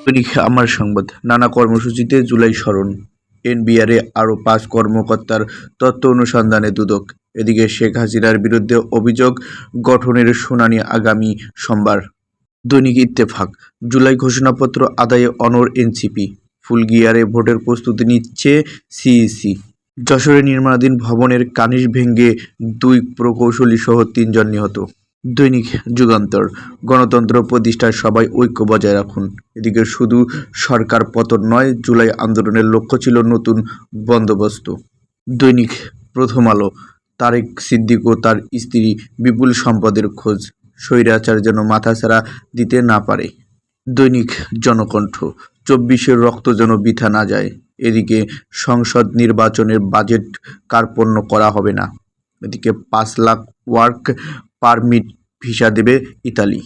দৈনিক আমার সংবাদ, নানা কর্মসূচিতে জুলাই স্মরণ, এনবিআরে আরও ৫ কর্মকর্তার তথ্য অনুসন্ধানে দুদক। এদিকে শেখ হাসিনার বিরুদ্ধে অভিযোগ গঠনের শুনানি আগামী সোমবার। দৈনিক ইত্তেফাক, জুলাই ঘোষণাপত্র আদায়ে অনড় এনসিপি, ফুল গিয়ারে ভোটের প্রস্তুতি নিচ্ছে সিইসি। যশোরে নির্মাণাধীন ভবনের কার্নিশ ভেঙে ২ প্রকৌশলী সহ ৩ জন নিহত। দৈনিক যুগান্তর, গণতন্ত্র প্রতিষ্ঠায় সবাই ঐক্য বজায় রাখুন। এদিকে শুধু সরকার পতন নয়, জুলাই আন্দোলনের লক্ষ্য ছিল নতুন বন্দোবস্ত। দৈনিক প্রথম আলো, তারেক সিদ্দিক ও তার স্ত্রী বিপুল সম্পদের খোঁজ, স্বৈরাচার যেন মাথাছাড়া দিতে না পারে। দৈনিক জনকণ্ঠ, ২৪-এর রক্ত যেন বৃথা না যায়। এদিকে সংসদ নির্বাচনের বাজেট কার্পণ্য করা হবে না। এদিকে ৫ লাখ ওয়ার্ক পারমিট ভিসা দেবে ইতালি।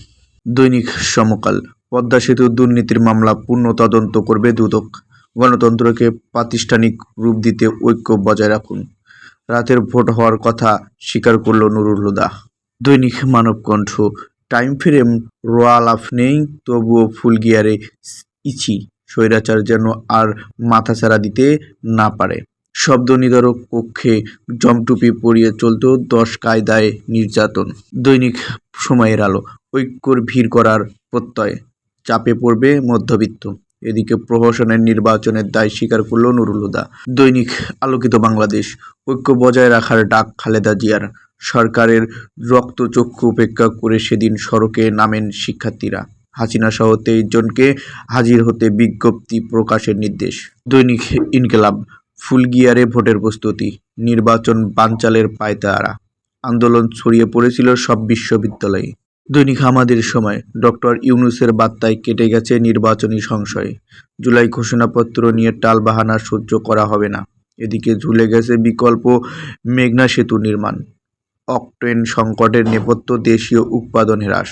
দৈনিক সমকাল, পদ্মা সেতু দুর্নীতির মামলা পূর্ণ তদন্ত করবে দুদক। গণতন্ত্রকে প্রাতিষ্ঠানিক রূপ দিতে ঐক্য বজায় রাখুন। রাতের ভোট হওয়ার কথা স্বীকার করল নুরুল হুদা। দৈনিক মানবকণ্ঠ, টাইম ফ্রেম রোয়া লাভ নেই, তবুও ফুল গিয়ারে ইচি, স্বৈরাচার যেন আর মাথাছাড়া দিতে না পারে। শব্দ নির্ধারক কক্ষে জমটুপি পরিয়ে চলত ১০ কায়দায় নির্যাতন। দৈনিক সময়ের আলো, ঐক্যর ভিড় করার প্রত্যয়, চাপে পড়বে মধ্যবিত্ত। এদিকে প্রহসনের নির্বাচনের দায় স্বীকার করল নুরুল হুদা। দৈনিক আলোকিত বাংলাদেশ, ঐক্য বজায় রাখার ডাক খালেদা জিয়ার। সরকারের রক্তচক্ষু উপেক্ষা করে সেদিন সড়কে নামেন শিক্ষার্থীরা। হাসিনা সহ ২৩ জনকে হাজির হতে বিজ্ঞপ্তি প্রকাশের নির্দেশ। দৈনিক ইনকিলাব, ফুল গিয়ারে ভোটের প্রস্তুতি, নির্বাচন বানচালের পায়তারা, আন্দোলন ছড়িয়ে পড়েছিল সব বিশ্ববিদ্যালয়ে। দৈনিক আমাদের সময়, ডক্টর ইউনূসের বার্তায় কেটে গেছে নির্বাচনী সংশয়। জুলাই ঘোষণাপত্র নিয়ে টালবাহানা সহ্য করা হবে না। এদিকে ঝুলে গেছে বিকল্প মেঘনা সেতু নির্মাণ। অকটেন সংকটের নেপথ্য দেশীয় উৎপাদন হ্রাস।